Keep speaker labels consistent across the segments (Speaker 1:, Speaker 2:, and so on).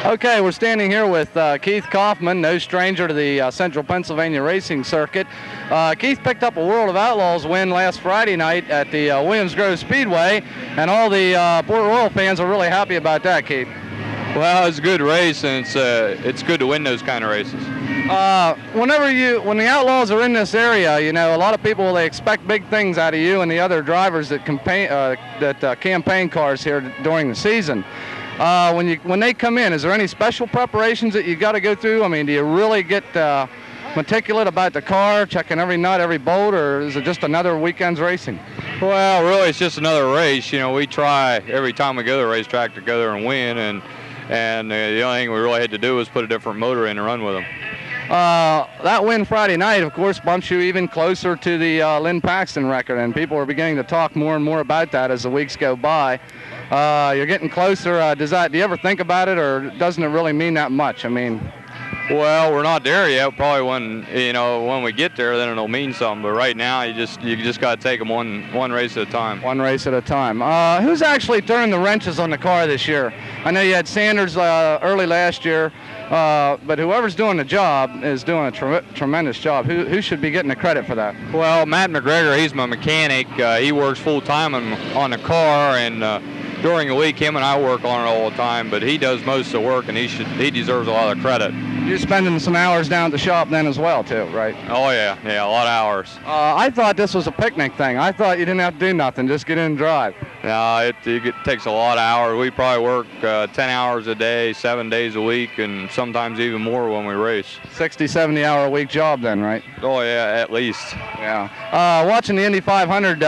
Speaker 1: Okay, we're standing here with Keith Kaufman, no stranger to the Central Pennsylvania racing circuit. Keith picked up a World of Outlaws win last Friday night at the Williams Grove Speedway, and all the Port Royal fans are really happy about that, Keith.
Speaker 2: Well, it's a good race, and it's good to win those kind of races.
Speaker 1: When the Outlaws are in this area, you know, a lot of people, they expect big things out of you and the other drivers that campaign cars here during the season. When they come in, is there any special preparations that you got to go through? I mean, do you really get meticulous about the car, checking every nut, every bolt, or is it just another weekend's racing?
Speaker 2: Well, really, it's just another race. You know, we try every time we go to the racetrack to go there and win, and the only thing we really had to do was put a different motor in and run with them.
Speaker 1: That win Friday night, of course, bumps you even closer to the Lynn Paxton record, and people are beginning to talk more and more about that as the weeks go by. You're getting closer. Do you ever think about it, or doesn't it really mean that much? I mean,
Speaker 2: well, we're not there yet. Probably when we get there, then it'll mean something. But right now, you just got to take them one race at a time.
Speaker 1: One race at a time. Who's actually turned the wrenches on the car this year? I know you had Sanders early last year, but whoever's doing the job is doing a tremendous job. Who should be getting the credit for that?
Speaker 2: Well, Matt McGregor, he's my mechanic. He works full time on the car, and during the week, him and I work on it all the time, but he does most of the work, and he deserves a lot of credit.
Speaker 1: You're spending some hours down at the shop then as well, too, right?
Speaker 2: Oh, yeah, a lot of hours.
Speaker 1: I thought this was a picnic thing. I thought you didn't have to do nothing, just get in and drive.
Speaker 2: No, it takes a lot of hours. We probably work 10 hours a day, 7 days a week, and sometimes even more when we race.
Speaker 1: 60, 70-hour-a-week job then, right?
Speaker 2: Oh, yeah, at least.
Speaker 1: Yeah. Watching the Indy 500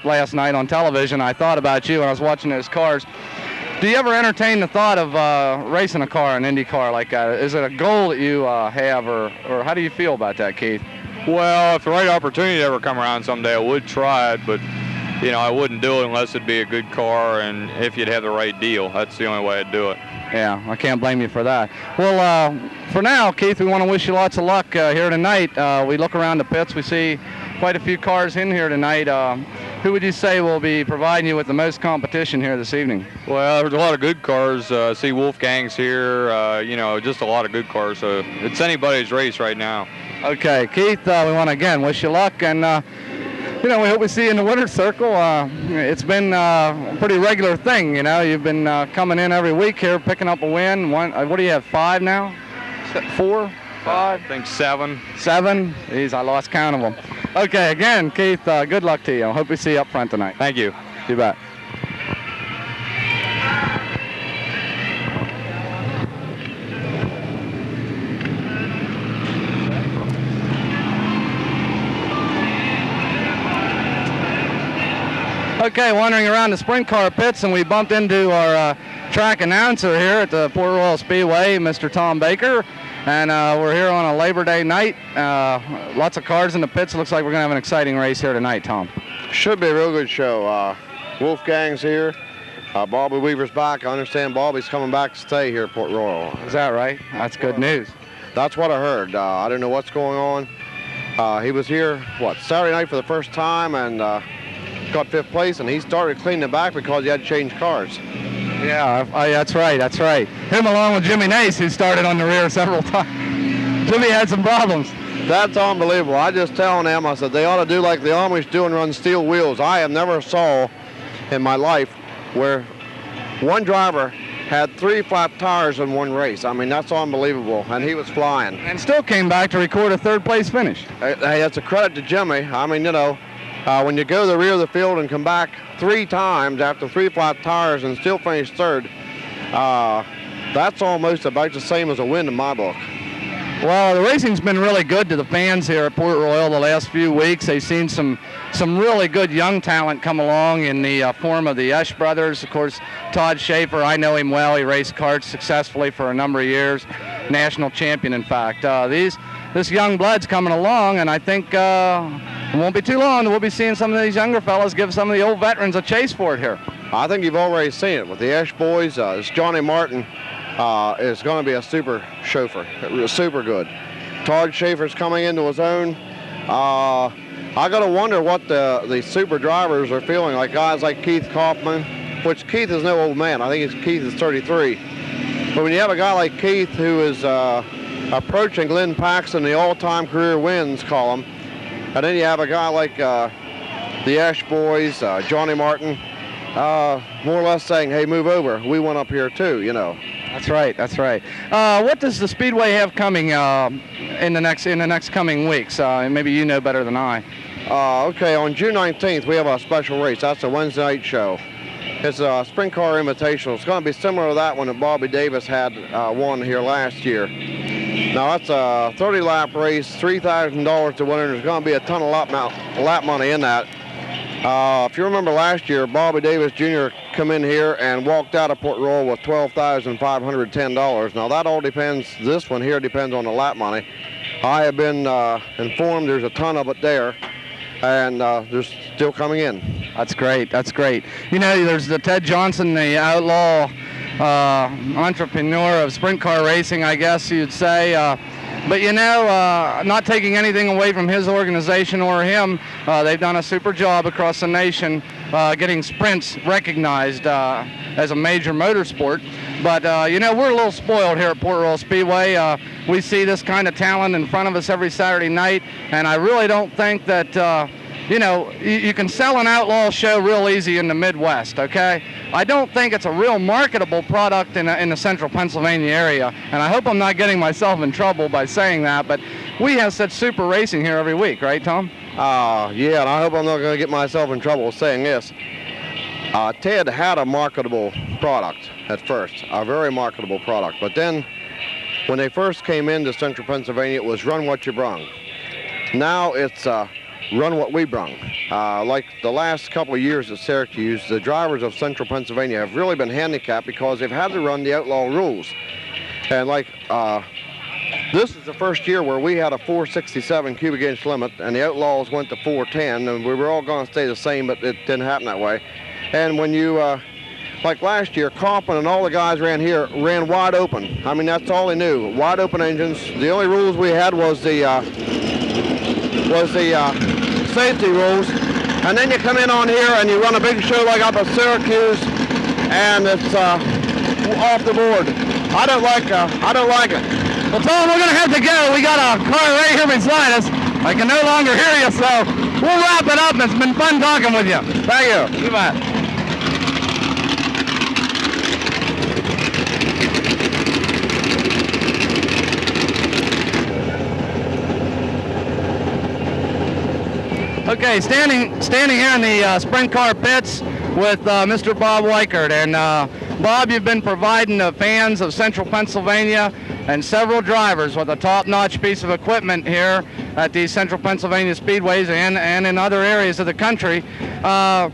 Speaker 1: last night on television, I thought about you when I was watching those cars. Do you ever entertain the thought of racing a car, an Indy car like that? Is it a goal that you have, or how do you feel about that, Keith?
Speaker 2: Well, if the right opportunity ever come around someday, I would try it, but you know, I wouldn't do it unless it'd be a good car and if you'd have the right deal. That's the only way I'd do it.
Speaker 1: Yeah, I can't blame you for that. Well, for now, Keith, we want to wish you lots of luck here tonight. We look around the pits, we see quite a few cars in here tonight. Who would you say will be providing you with the most competition here this evening?
Speaker 2: Well, there's a lot of good cars. I see Wolfgang's here, you know, just a lot of good cars. So it's anybody's race right now.
Speaker 1: Okay, Keith, we want to again wish you luck, and you know, we hope we see you in the winner's circle. It's been a pretty regular thing, you know. You've been coming in every week here, picking up a win. What do you have, 5 now? 4? 5?
Speaker 2: I think 7.
Speaker 1: 7? Jeez, I lost count of them. Okay, again, Keith, good luck to you. I hope we see you up front tonight.
Speaker 2: Thank you.
Speaker 1: You bet. Okay, wandering around the sprint car pits, and we bumped into our track announcer here at the Port Royal Speedway, Mr. Tom Baker, and we're here on a Labor Day night. Lots of cars in the pits. It looks like we're going to have an exciting race here tonight, Tom.
Speaker 3: Should be a real good show. Wolfgang's here. Bobby Weaver's back. I understand Bobby's coming back to stay here at Port Royal.
Speaker 1: Is that right? That's good news.
Speaker 3: That's what I heard. I don't know what's going on. He was here, Saturday night for the first time, and got 5th place, and he started cleaning it back because he had to change cars.
Speaker 1: Yeah, that's right. Him along with Jimmy Nace, who started on the rear several times. Jimmy had some problems.
Speaker 3: That's unbelievable. I just telling them, I said, they ought to do like the Amish do and run steel wheels. I have never saw in my life where one driver had 3 flat tires in one race. I mean, that's unbelievable, and he was flying.
Speaker 1: And still came back to record a 3rd place finish.
Speaker 3: Hey, that's a credit to Jimmy. I mean, you know, when you go to the rear of the field and come back 3 times after 3 flat tires and still finish 3rd, that's almost about the same as a win in my book.
Speaker 1: Well, the racing's been really good to the fans here at Port Royal the last few weeks. They've seen some really good young talent come along in the form of the Esch brothers. Of course, Todd Schaefer, I know him well. He raced karts successfully for a number of years, national champion, in fact. This young blood's coming along, and I think it won't be too long that we'll be seeing some of these younger fellas give some of the old veterans a chase for it here.
Speaker 3: I think you've already seen it with the Esch boys. It's Johnny Martin is going to be a super chauffeur, super good. Todd Schaefer's coming into his own. I got to wonder what the super drivers are feeling, like guys like Keith Kaufman, which Keith is no old man. I think Keith is 33. But when you have a guy like Keith who is approaching Glenn Paxton, the all-time career wins column, and then you have a guy like the Ash Boys, Johnny Martin, more or less saying, hey, move over. We want up here too, you know.
Speaker 1: That's right. That's right. What does the Speedway have coming in the next coming weeks? Maybe you know better than I.
Speaker 3: Okay, on June 19th, we have a special race. That's a Wednesday night show. It's a Sprint Car Invitational. It's going to be similar to that one that Bobby Davis had won here last year. Now, that's a 30-lap race, $3,000 to winner. There's going to be a ton of lap money in that. If you remember last year, Bobby Davis Jr. come in here and walked out of Port Royal with $12,510. Now, that all depends. This one here depends on the lap money. I have been informed there's a ton of it there, and they're still coming in.
Speaker 1: That's great. That's great. You know, there's the Ted Johnson, the outlaw entrepreneur of sprint car racing, I guess you'd say. But, you know, not taking anything away from his organization or him, they've done a super job across the nation getting sprints recognized as a major motorsport. But, you know, we're a little spoiled here at Port Royal Speedway. We see this kind of talent in front of us every Saturday night, and I really don't think that, you know, you can sell an outlaw show real easy in the Midwest, okay? I don't think it's a real marketable product in the central Pennsylvania area, and I hope I'm not getting myself in trouble by saying that, but we have such super racing here every week, right, Tom?
Speaker 3: Yeah, and I hope I'm not going to get myself in trouble saying this. Ted had a marketable product at first, a very marketable product, but then when they first came into central Pennsylvania, it was run what you brung. Now it's run what we brung. Like the last couple of years at Syracuse, the drivers of central Pennsylvania have really been handicapped because they've had to run the outlaw rules. And like this is the first year where we had a 467 cubic inch limit and the outlaws went to 410, and we were all going to stay the same, but it didn't happen that way. And when you like last year, Kauffman and all the guys ran here ran wide open. I mean, that's all they knew, wide open engines. The only rules we had was the safety rules. And then you come in on here and you run a big show like up at Syracuse, and it's off the board. I don't like it.
Speaker 1: Well, Tom, we're going to have to go. We got a car right here beside us. I can no longer hear you, so we'll wrap it up. It's been fun talking with you.
Speaker 3: Thank you.
Speaker 1: You bet. Okay, standing here in the sprint car pits with Mr. Bob Weikert. And Bob, you've been providing the fans of central Pennsylvania and several drivers with a top-notch piece of equipment here at the central Pennsylvania speedways and in other areas of the country. How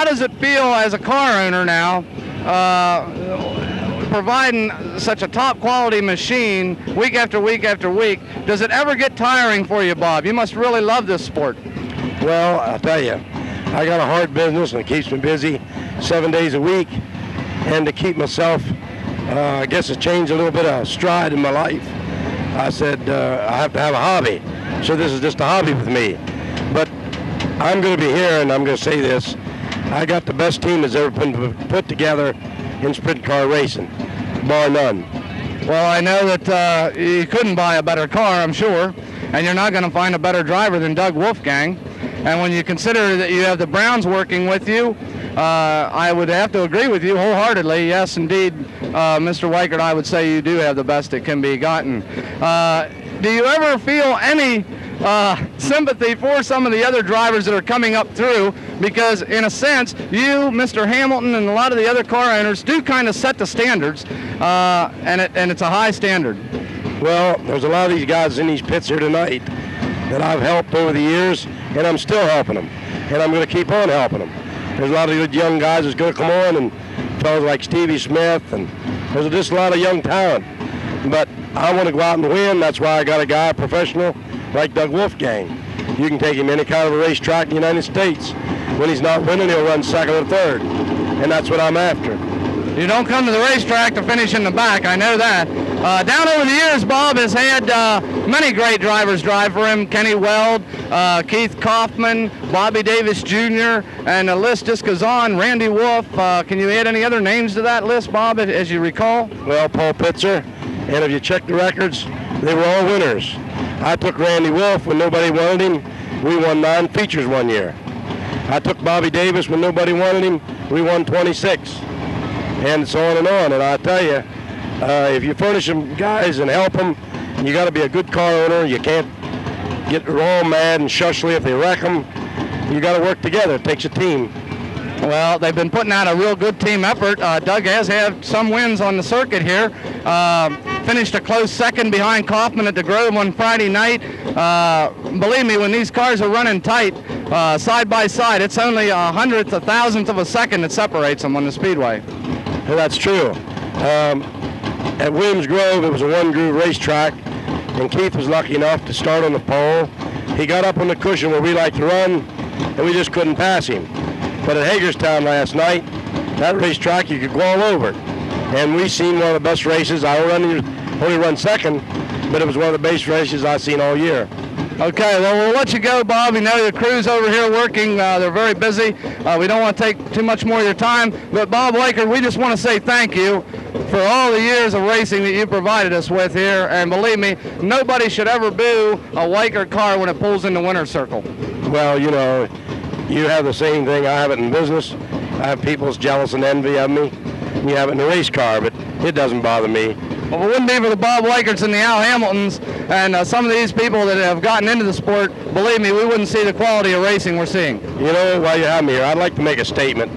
Speaker 1: does it feel as a car owner now, providing such a top-quality machine week after week after week? Does it ever get tiring for you, Bob? You must really love this sport.
Speaker 4: Well, I'll tell you, I got a hard business and it keeps me busy 7 days a week. And to keep myself, I guess it's changed a little bit of stride in my life. I said I have to have a hobby. So this is just a hobby with me. But I'm going to be here and I'm going to say this. I got the best team that's ever been put together in sprint car racing, bar none.
Speaker 1: Well, I know that you couldn't buy a better car, I'm sure. And you're not going to find a better driver than Doug Wolfgang. And when you consider that you have the Browns working with you, I would have to agree with you wholeheartedly. Yes, indeed, Mr. Weikert, I would say you do have the best that can be gotten. Do you ever feel any sympathy for some of the other drivers that are coming up through? Because in a sense, you, Mr. Hamilton, and a lot of the other car owners do kind of set the standards, and it's a high standard.
Speaker 4: Well, there's a lot of these guys in these pits here tonight that I've helped over the years, and I'm still helping them, and I'm going to keep on helping them. There's a lot of good young guys that's going to come on, and fellas like Stevie Smith, and there's just a lot of young talent. But I want to go out and win. That's why I got a guy, professional, like Doug Wolfgang. You can take him any kind of a racetrack in the United States. When he's not winning, he'll run second or third, and that's what I'm after.
Speaker 1: You don't come to the racetrack to finish in the back, I know that. Down over the years, Bob has had many great drivers drive for him. Kenny Weld, Keith Kaufman, Bobby Davis Jr., and the list just goes on. Randy Wolf. Can you add any other names to that list, Bob, as you recall?
Speaker 4: Well, Paul Pitzer, and if you check the records, they were all winners. I took Randy Wolf when nobody wanted him. We won 9 features one year. I took Bobby Davis when nobody wanted him. We won 26. And so on and on. And I tell you, if you furnish them guys and help them, you got to be a good car owner. You can't get all mad and shushly if they wreck them. You got to work together. It takes a team.
Speaker 1: Well, they've been putting out a real good team effort. Doug has had some wins on the circuit here. Finished a close second behind Kauffman at the Grove on Friday night. Believe me, when these cars are running tight, side by side, it's only a hundredth, a thousandth of a second that separates them on the speedway.
Speaker 4: Well, that's true. At Williams Grove, it was a one-groove racetrack, and Keith was lucky enough to start on the pole. He got up on the cushion where we like to run, and we just couldn't pass him. But at Hagerstown last night, that racetrack, you could go all over it. And we seen one of the best races. I only run second, but it was one of the best races I've seen all year.
Speaker 1: Okay, well, we'll let you go, Bob. We know the crew's over here working. They're very busy. We don't want to take too much more of your time. But, Bob Weikert, we just want to say thank you for all the years of racing that you provided us with here. And believe me, nobody should ever boo a Weikert car when it pulls in the winner's circle.
Speaker 4: Well, you know, you have the same thing. I have it in business. I have people's jealous and envy of me. You have it in a race car, but it doesn't bother me.
Speaker 1: Well, if it wouldn't be for the Bob Weikerts and the Al Hamiltons and some of these people that have gotten into the sport, believe me, we wouldn't see the quality of racing we're seeing.
Speaker 4: You know, while you have me here, I'd like to make a statement.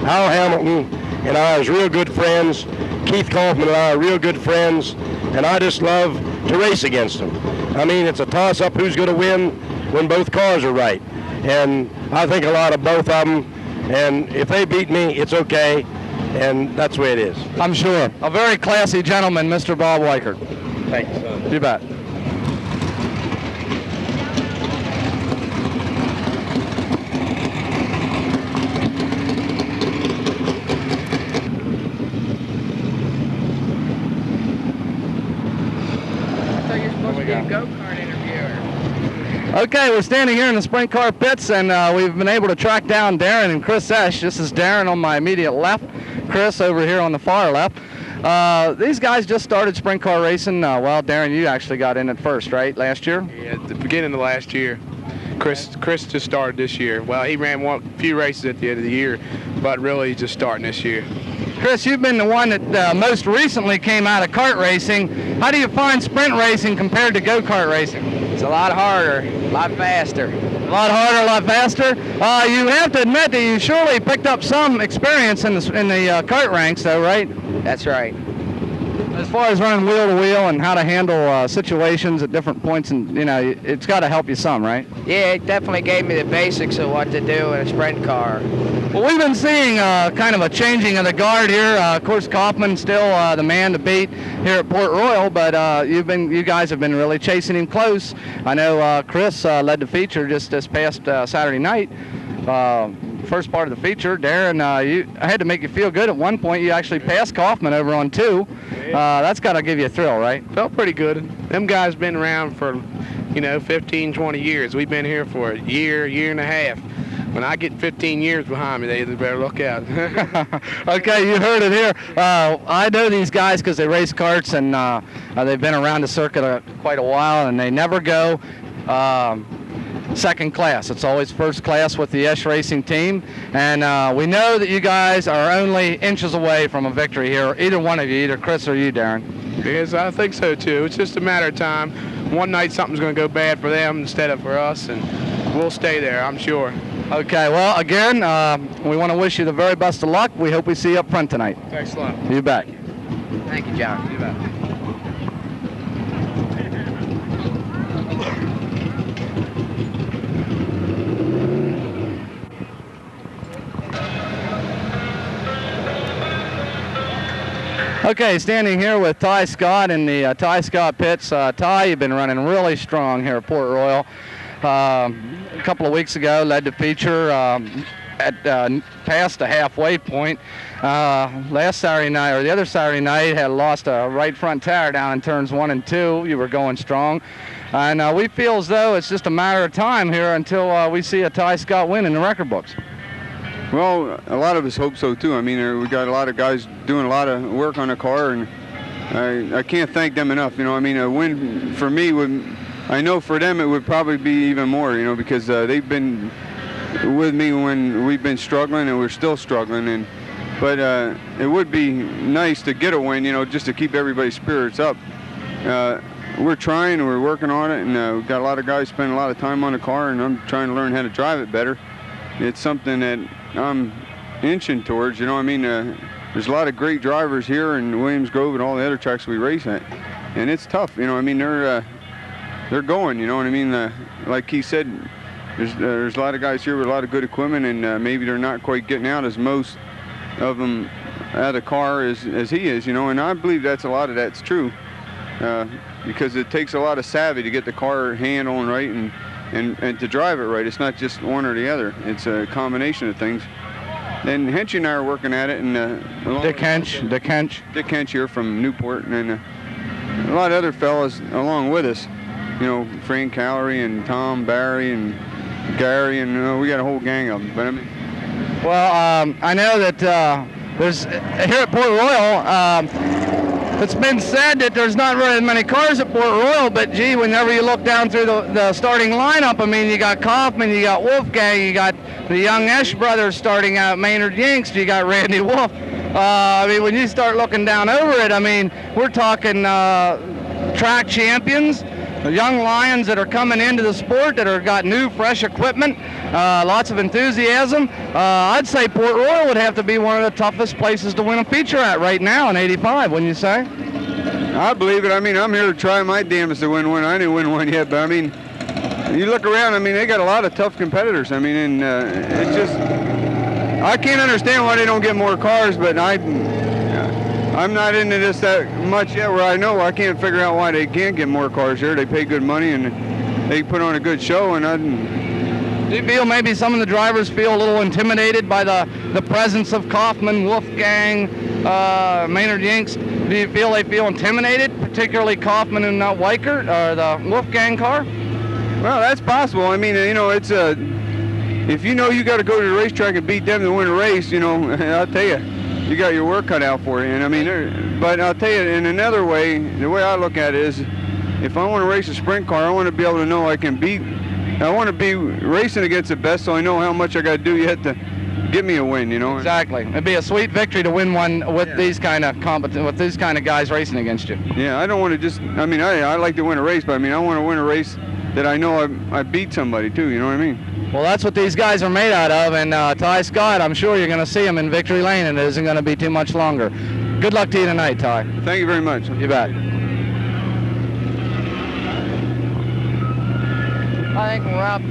Speaker 4: Al Hamilton and I are real good friends. Keith Kaufman and I are real good friends, and I just love to race against them. I mean, it's a toss-up who's going to win when both cars are right. And I think a lot of both of them, and if they beat me, it's okay. And that's the way it is.
Speaker 1: I'm sure. A very classy gentleman, Mr. Bob Weikert.
Speaker 4: Thanks, son.
Speaker 1: You bet.
Speaker 5: So you're supposed to be a go-kart interviewer.
Speaker 1: Okay, we're standing here in the sprint car pits, and we've been able to track down Darren and Chris Esch. This is Darren on my immediate left, Chris over here on the far left. These guys just started sprint car racing. Well, Darren, you actually got in at first, right, last year?
Speaker 6: Yeah, at the beginning of last year. Chris just started this year. Well, he ran a few races at the end of the year, but really just starting this year.
Speaker 1: Chris, you've been the one that most recently came out of kart racing. How do you find sprint racing compared to go-kart racing?
Speaker 5: It's a lot harder, a lot faster.
Speaker 1: A lot harder, a lot faster. You have to admit that you surely picked up some experience in the kart ranks, though, right?
Speaker 5: That's right.
Speaker 1: As far as running wheel to wheel and how to handle situations at different points, and it's got to help you some, right?
Speaker 5: Yeah, it definitely gave me the basics of what to do in a sprint car.
Speaker 1: Well, we've been seeing kind of a changing of the guard here. Of course, Kauffman's still the man to beat here at Port Royal, but you guys have been really chasing him close. I know Chris led the feature just this past Saturday night. First part of the feature, Darren, I had to make you feel good. At one point, you actually passed Kauffman over on 2. That's got to give you a thrill, right?
Speaker 6: Felt pretty good. Them guys been around for, 15, 20 years. We've been here for a year and a half. When I get 15 years behind me, they better look out.
Speaker 1: Okay, you heard it here. I know these guys because they race karts, and they've been around the circuit quite a while, and they never go second class. It's always first class with the Esch Racing team, and we know that you guys are only inches away from a victory here, either one of you, either Chris or you, Darren.
Speaker 6: Yes, I think so too. It's just a matter of time. One night something's going to go bad for them instead of for us, and we'll stay there, I'm sure.
Speaker 1: Okay, well, again, we want to wish you the very best of luck. We hope we see you up front tonight.
Speaker 6: Thanks a lot.
Speaker 1: You bet.
Speaker 5: Thank you, John.
Speaker 6: You bet.
Speaker 1: Okay, standing here with Tai Scott in the Tai Scott pits. Tai, you've been running really strong here at Port Royal. A couple of weeks ago, led the feature. past the halfway point. Last Saturday night, or the other Saturday night, had lost a right front tire down in turns 1 and 2. You were going strong. And we feel as though it's just a matter of time here until we see a Tai Scott win in the record books.
Speaker 7: Well, a lot of us hope so too. I mean, we got a lot of guys doing a lot of work on the car, and I can't thank them enough. You know, I mean, a win for me would, I know for them it would probably be even more. You know, because they've been with me when we've been struggling, and we're still struggling. But it would be nice to get a win. You know, just to keep everybody's spirits up. We're trying, we're working on it, and we've got a lot of guys spending a lot of time on the car, and I'm trying to learn how to drive it better. It's something that I'm inching towards, you know what I mean? There's a lot of great drivers here in Williams Grove and all the other tracks we race at, and it's tough, you know what I mean? They're going, you know what I mean? Like Keith said, there's a lot of guys here with a lot of good equipment, and maybe they're not quite getting out as most of them out of the car as he is, you know, and I believe a lot of that's true. Because it takes a lot of savvy to get the car handling right and to drive it right. It's not just one or the other. It's a combination of things. And Hench and I are working at it. And
Speaker 1: Dick Hench
Speaker 7: here from Newport, and a lot of other fellas along with us. You know, Frank Callery and Tom Barry and Gary, and we got a whole gang of them. But I mean,
Speaker 1: well, I know that there's here at Port Royal. It's been said that there's not really many cars at Port Royal, but gee, whenever you look down through the starting lineup, I mean, you got Kauffman, you got Wolfgang, you got the young Esch brothers starting out, Maynard Yanks, you got Randy Wolf. I mean, when you start looking down over it, I mean, we're talking track champions, young lions that are coming into the sport that are got new, fresh equipment, lots of enthusiasm. I'd say Port Royal would have to be one of the toughest places to win a feature at right now in '85, wouldn't you say?
Speaker 7: I believe it. I mean, I'm here to try my damnedest to win one. I didn't win one yet, but I mean, you look around, I mean, they got a lot of tough competitors. I mean, and it's just, I can't understand why they don't get more cars, but I'm not into this that much yet where I can't figure out why they can't get more cars here. They pay good money and they put on a good show. And
Speaker 1: do you feel maybe some of the drivers feel a little intimidated by the presence of Kauffman, Wolfgang, Maynard Yanks? Do you feel they feel intimidated, particularly Kauffman and Weikert, or the Wolfgang car?
Speaker 7: Well, that's possible. I mean, you know, it's if you know you got to go to the racetrack and beat them to win a race, you know, I'll tell you, you got your work cut out for you. And I mean, but I'll tell you, in another way, the way I look at it is, if I want to race a sprint car, I want to be able to know I can beat. I want to be racing against the best, so I know how much I got to do yet to get me a win. You know.
Speaker 1: Exactly. It'd be a sweet victory to win one with these kind of guys racing against you.
Speaker 7: Yeah, I don't want to just. I mean, I like to win a race, but I mean, I want to win a race that I know I beat somebody too. You know what I mean?
Speaker 1: Well, that's what these guys are made out of, and Tai Scott, I'm sure you're going to see him in victory lane, and it isn't going to be too much longer. Good luck to you tonight, Tai.
Speaker 7: Thank you very much.
Speaker 1: You bet. I think we're up.